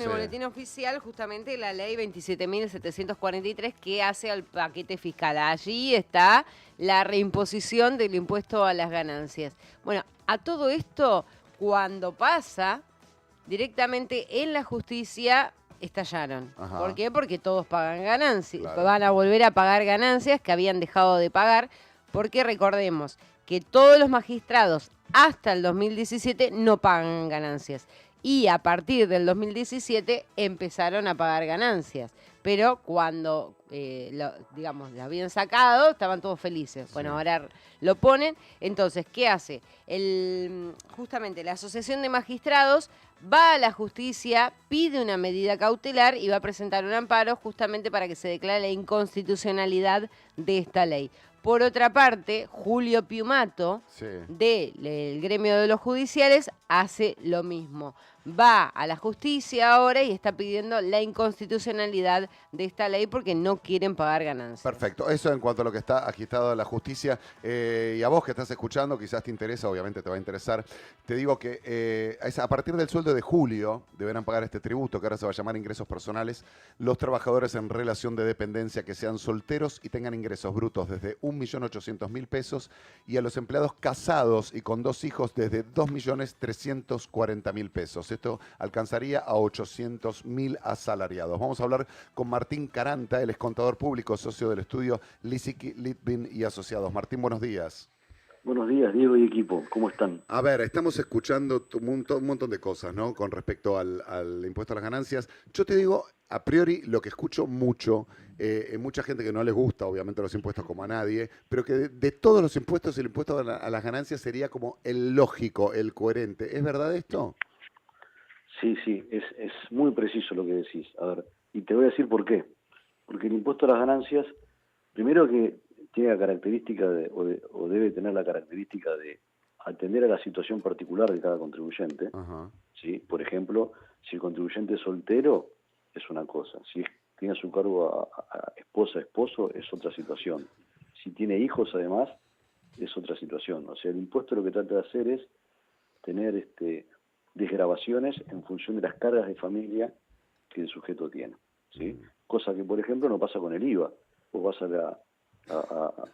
el boletín oficial justamente la ley 27.743 que hace al paquete fiscal. Allí está la reimposición del impuesto a las ganancias. Bueno, a todo esto, cuando pasa, directamente en la justicia estallaron. Ajá. ¿Por qué? Porque todos pagan ganancias, Claro. van a volver a pagar ganancias que habían dejado de pagar, porque recordemos que todos los magistrados hasta el 2017 no pagan ganancias. Y a partir del 2017 empezaron a pagar ganancias. Pero cuando, digamos, la habían sacado, estaban todos felices. Bueno, ahora lo ponen. Entonces, ¿qué hace? Justamente la Asociación de Magistrados va a la justicia, pide una medida cautelar y va a presentar un amparo justamente para que se declare la inconstitucionalidad de esta ley. Por otra parte, Julio Piumato, del gremio de los judiciales, hace lo mismo. Va a la justicia ahora y está pidiendo la inconstitucionalidad de esta ley porque no quieren pagar ganancias. Perfecto, eso en cuanto a lo que está agitado en la justicia. Y a vos que estás escuchando, quizás te interesa, obviamente te va a interesar. Te digo que a partir del sueldo de julio deberán pagar este tributo, que ahora se va a llamar ingresos personales, los trabajadores en relación de dependencia que sean solteros y tengan ingresos brutos desde 1.800.000 pesos y a los empleados casados y con 2 hijos desde 2.340.000 pesos. Esto alcanzaría a 800.000 asalariados. Vamos a hablar con Martín Caranta, él es contador público, socio del estudio Lisicki, Litvin y Asociados. Martín, buenos días. Buenos días, Diego y equipo. ¿Cómo están? A ver, estamos escuchando un montón de cosas, ¿no? Con respecto al impuesto a las ganancias. Yo te digo, a priori, lo que escucho mucho, mucha gente que no les gusta, obviamente, los impuestos como a nadie, pero que de todos los impuestos, el impuesto a las ganancias sería como el lógico, el coherente. ¿Es verdad esto? Sí, es muy preciso lo que decís. A ver, y te voy a decir por qué. Porque el impuesto a las ganancias, primero que tiene la característica o debe tener la característica de atender a la situación particular de cada contribuyente. ¿Sí? Por ejemplo, si el contribuyente es soltero, es una cosa. Si tiene a su cargo a esposa, esposo, es otra situación. Si tiene hijos, además, es otra situación. O sea, el impuesto lo que trata de hacer es tener desgravaciones en función de las cargas de familia que el sujeto tiene, ¿sí? Cosa que, por ejemplo, no pasa con el IVA. Vos vas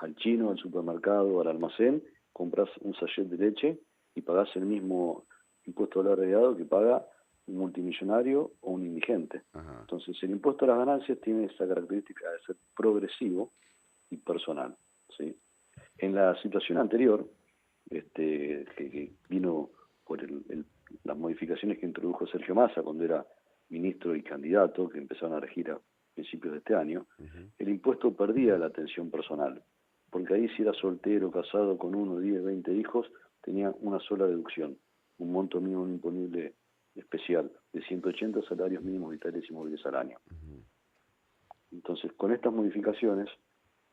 al chino, al supermercado, al almacén, compras un sachet de leche y pagás el mismo impuesto al agregado que paga un multimillonario o un indigente. Entonces, el impuesto a las ganancias tiene esa característica de ser progresivo y personal, ¿sí? En la situación anterior, que vino por las modificaciones que introdujo Sergio Massa cuando era ministro y candidato, que empezaron a regir a principios de este año, el impuesto perdía la atención personal, porque ahí si era soltero, casado con 1, 10, 20 hijos, tenía una sola deducción, un monto mínimo imponible especial de 180 salarios mínimos vitales y móviles al año. Entonces, con estas modificaciones,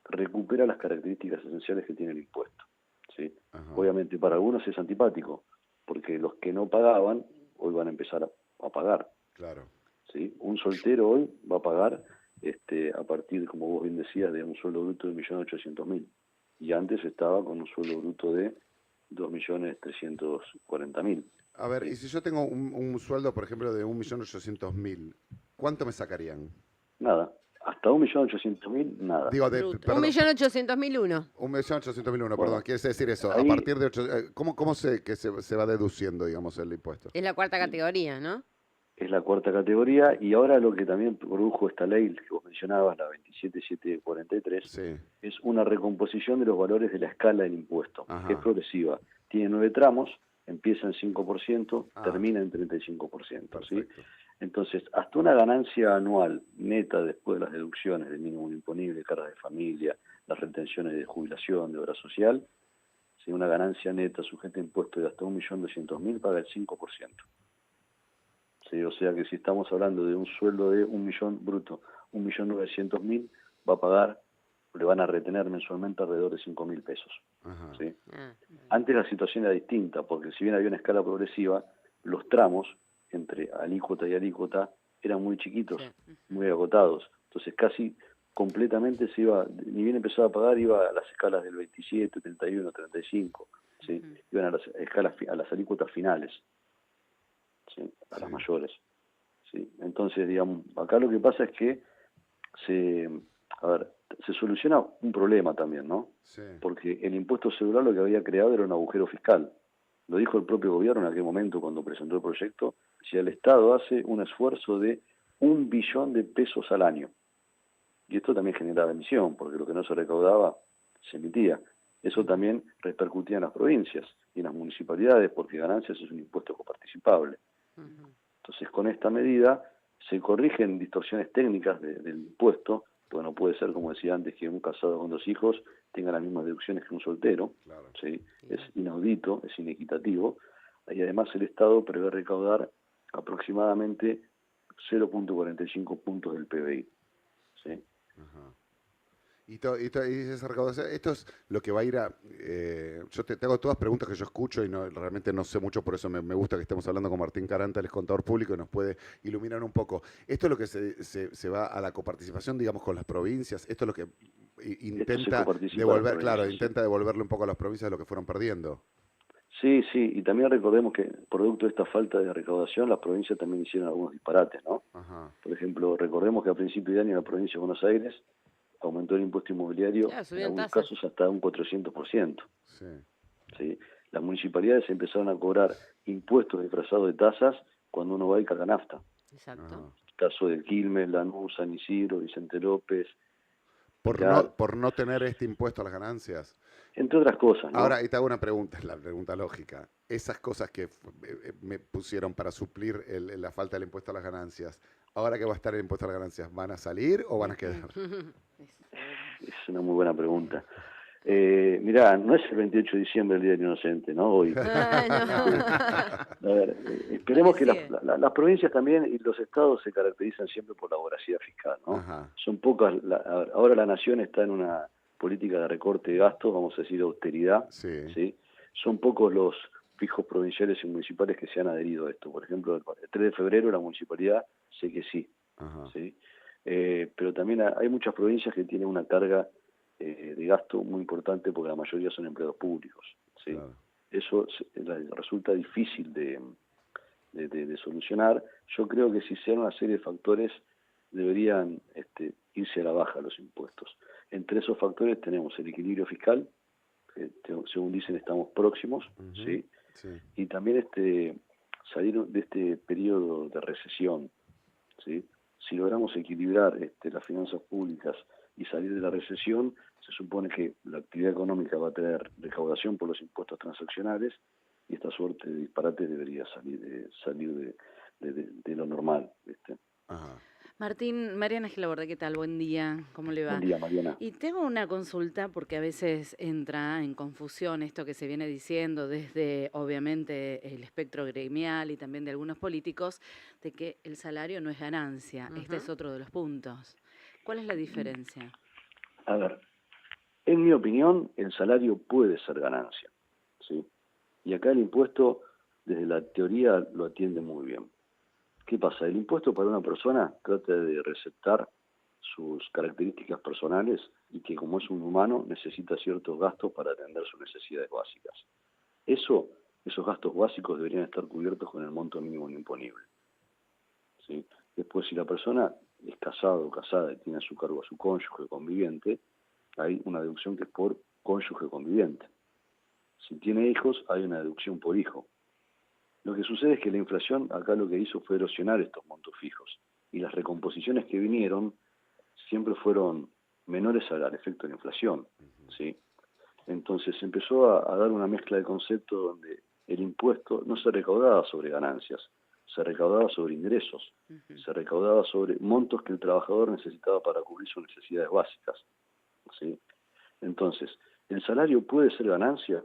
recupera las características esenciales que tiene el impuesto, ¿sí? Obviamente para algunos es antipático, porque los que no pagaban hoy van a empezar a pagar. Claro. ¿Sí? Un soltero hoy va a pagar a partir, como vos bien decías, de un sueldo bruto de 1.800.000. Y antes estaba con un sueldo bruto de 2.340.000. A ver, ¿sí? Y si yo tengo un sueldo, por ejemplo, de 1.800.000, ¿cuánto me sacarían? Nada. Hasta 1.800.000, nada. Digo, 1.800.001. 1.800.001, perdón. Quiere decir eso. Ahí, a partir de 8, ¿cómo se va deduciendo, digamos, el impuesto? Es la cuarta categoría, ¿no? Es la cuarta categoría, y ahora lo que también produjo esta ley que vos mencionabas, la 27743, es una recomposición de los valores de la escala del impuesto, que es progresiva. Tiene 9 tramos, empieza en 5%, termina en 35%. ¿Sí? Entonces, hasta una ganancia anual neta después de las deducciones del mínimo imponible, cargas de familia, las retenciones de jubilación, de obra social, si una ganancia neta sujeta a impuesto de hasta 1.200.000 paga el 5%. Sí, o sea que si estamos hablando de un sueldo de 1 millón bruto, 1.900.000, va a pagar, le van a retener mensualmente alrededor de 5.000 pesos. ¿Sí? Antes la situación era distinta, porque si bien había una escala progresiva, los tramos entre alícuota y alícuota eran muy chiquitos, muy agotados. Entonces casi completamente se iba, ni bien empezaba a pagar, iba a las escalas del 27, 31, 35, ¿sí? Iban a las escalas, a las alícuotas finales. ¿Sí? A las mayores. ¿Sí? Entonces Entonces, digamos, acá lo que pasa es que se soluciona un problema también, ¿no? Sí. Porque el impuesto celular lo que había creado era un agujero fiscal. Lo dijo el propio gobierno en aquel momento cuando presentó el proyecto. Si el Estado hace un esfuerzo de 1 billón de pesos al año, y esto también generaba emisión, porque lo que no se recaudaba se emitía. Eso también repercutía en las provincias y en las municipalidades, porque ganancias es un impuesto coparticipable. Entonces, con esta medida se corrigen distorsiones técnicas del impuesto, porque no puede ser, como decía antes, que un casado con 2 hijos tenga las mismas deducciones que un soltero. Claro. ¿Sí? Es inaudito, es inequitativo. Y además el Estado prevé recaudar aproximadamente 0,45 puntos del PBI. ¿Sí? Ajá. Y esa recaudación, esto es lo que va a ir a... yo te hago todas preguntas que yo escucho y realmente no sé mucho, por eso me gusta que estemos hablando con Martín Caranta, el ex contador público, y nos puede iluminar un poco. Esto es lo que se va a la coparticipación, digamos, con las provincias. Esto es lo que intenta devolver, claro, intenta devolverle un poco a las provincias lo que fueron perdiendo. Sí, sí, y también recordemos que producto de esta falta de recaudación, las provincias también hicieron algunos disparates, ¿no? Ajá. Por ejemplo, recordemos que a principio de año la provincia de Buenos Aires aumentó el impuesto inmobiliario, Claro, en subían algunos tasas. casos hasta un 400%. Sí. ¿Sí? Las municipalidades empezaron a cobrar impuestos disfrazados de tasas cuando uno va y carga nafta. Exacto. Ajá. Caso de Quilmes, Lanús, San Isidro, Vicente López, Por Pilar, no tener este impuesto a las ganancias. entre otras cosas, ¿no? Ahora, y te hago una pregunta, es la pregunta lógica. Esas cosas que me pusieron para suplir la falta del impuesto a las ganancias, ahora que va a estar el impuesto a las ganancias, ¿van a salir o van a quedar? Es una muy buena pregunta. Mirá, no es el 28 de diciembre el Día del Inocente, ¿no? Hoy. Ay, no. A ver, esperemos que sigue. las provincias también y los estados se caracterizan siempre por la voracidad fiscal, ¿no? Ajá. Son pocas, a ver, ahora la nación está en una política de recorte de gastos, vamos a decir de austeridad, Sí. ¿sí? Son pocos los fijos provinciales y municipales que se han adherido a esto. Por ejemplo, el 3 de febrero la municipalidad sé que sí, Ajá. ¿sí? Pero también hay muchas provincias que tienen una carga de gasto muy importante porque la mayoría son empleados públicos, ¿sí? Claro. Eso resulta difícil de solucionar. Yo creo que si se dan una serie de factores deberían irse a la baja los impuestos. Entre esos factores tenemos el equilibrio fiscal, que según dicen estamos próximos, Ujú. ¿sí? Sí. Y también salir de este periodo de recesión, ¿sí? Si logramos equilibrar las finanzas públicas y salir de la recesión, se supone que la actividad económica va a tener recaudación por los impuestos transaccionales y esta suerte de disparates debería salir de lo normal, ¿viste? Ajá. Martín, Mariana Gilaborde, ¿qué tal? Buen día, ¿cómo le Buen va? día, Mariana. Y tengo una consulta porque a veces entra en confusión esto que se viene diciendo desde, obviamente, el espectro gremial y también de algunos políticos, de que el salario no es ganancia. Este es otro de los puntos. ¿Cuál es la diferencia? A ver, en mi opinión, el salario puede ser ganancia, ¿sí? Y acá el impuesto, desde la teoría, lo atiende muy bien. ¿Qué pasa? El impuesto para una persona trata de receptar sus características personales y que como es un humano necesita ciertos gastos para atender sus necesidades básicas. Esos gastos básicos deberían estar cubiertos con el monto mínimo no imponible, ¿sí? Después, si la persona es casado o casada y tiene a su cargo a su cónyuge conviviente, hay una deducción que es por cónyuge conviviente. Si tiene hijos, hay una deducción por hijo. Lo que sucede es que la inflación acá lo que hizo fue erosionar estos montos fijos y las recomposiciones que vinieron siempre fueron menores al efecto de la inflación, ¿sí? Entonces se empezó a dar una mezcla de conceptos donde el impuesto no se recaudaba sobre ganancias, se recaudaba sobre ingresos, se recaudaba sobre montos que el trabajador necesitaba para cubrir sus necesidades básicas, ¿sí? Entonces, ¿el salario puede ser ganancia?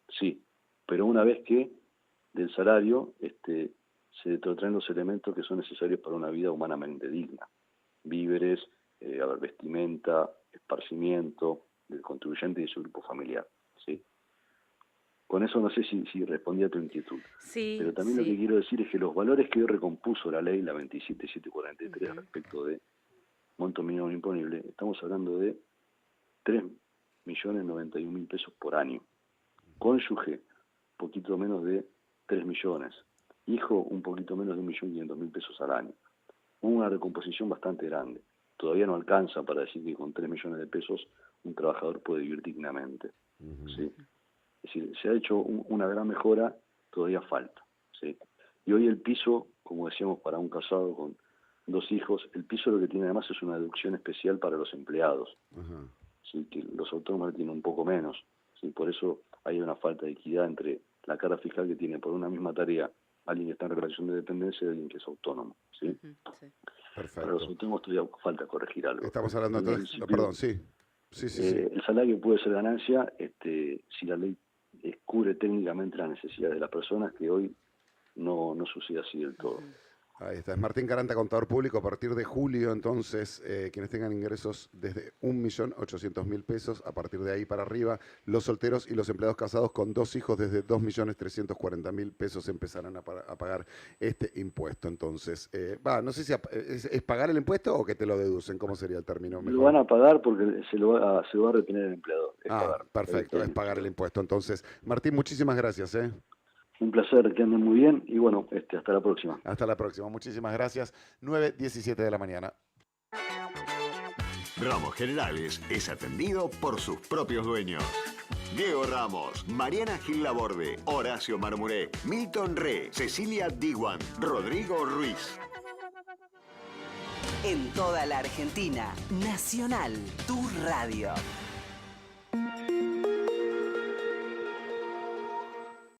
Sí, pero una vez que del salario se detraen los elementos que son necesarios para una vida humanamente digna. Víveres, vestimenta, esparcimiento del contribuyente y de su grupo familiar, ¿sí? Con eso no sé si respondí a tu inquietud. Sí, Pero también lo que quiero decir es que los valores que hoy recompuso la ley, la 27743, respecto de monto mínimo no imponible, estamos hablando de 3.091.000 pesos por año. Cónyuge, poquito menos de 3 millones. Hijo, un poquito menos de 1.500.000 pesos al año. una recomposición bastante grande. Todavía no alcanza para decir que con 3 millones de pesos un trabajador puede vivir dignamente. ¿Sí? Es decir, se ha hecho una gran mejora, todavía falta. ¿Sí? Y hoy el piso, como decíamos, para un casado con 2 hijos, el piso lo que tiene además es una deducción especial para los empleados. ¿Sí? Que los autónomos tienen un poco menos. ¿Sí? Por eso hay una falta de equidad entre la carga fiscal que tiene por una misma tarea alguien que está en relación de dependencia y alguien que es autónomo. ¿Sí? Sí. Perfecto. Para los autónomos todavía falta corregir algo. Estamos hablando entonces, perdón, sí. Sí. El salario puede ser ganancia si la ley cubre técnicamente las necesidades de las personas, que hoy no sucede así del todo. Ahí está, es Martín Caranta, contador público. A partir de julio, entonces, quienes tengan ingresos desde 1.800.000 pesos, a partir de ahí para arriba, los solteros y los empleados casados con 2 hijos desde 2.340.000 pesos empezarán a pagar este impuesto. Entonces, no sé si es pagar el impuesto o que te lo deducen, ¿cómo sería el término mejor? Lo van a pagar porque se lo va a retener el empleador. Perfecto, es pagar el impuesto. Entonces, Martín, muchísimas gracias. Un placer, que anden muy bien y bueno, hasta la próxima. Hasta la próxima, muchísimas gracias. 9:17 de la mañana. Ramos Generales es atendido por sus propios dueños. Diego Ramos, Mariana Gil Laborde, Horacio Marmuré, Milton Re, Cecilia Diwan, Rodrigo Ruiz. En toda la Argentina, Nacional, tu radio.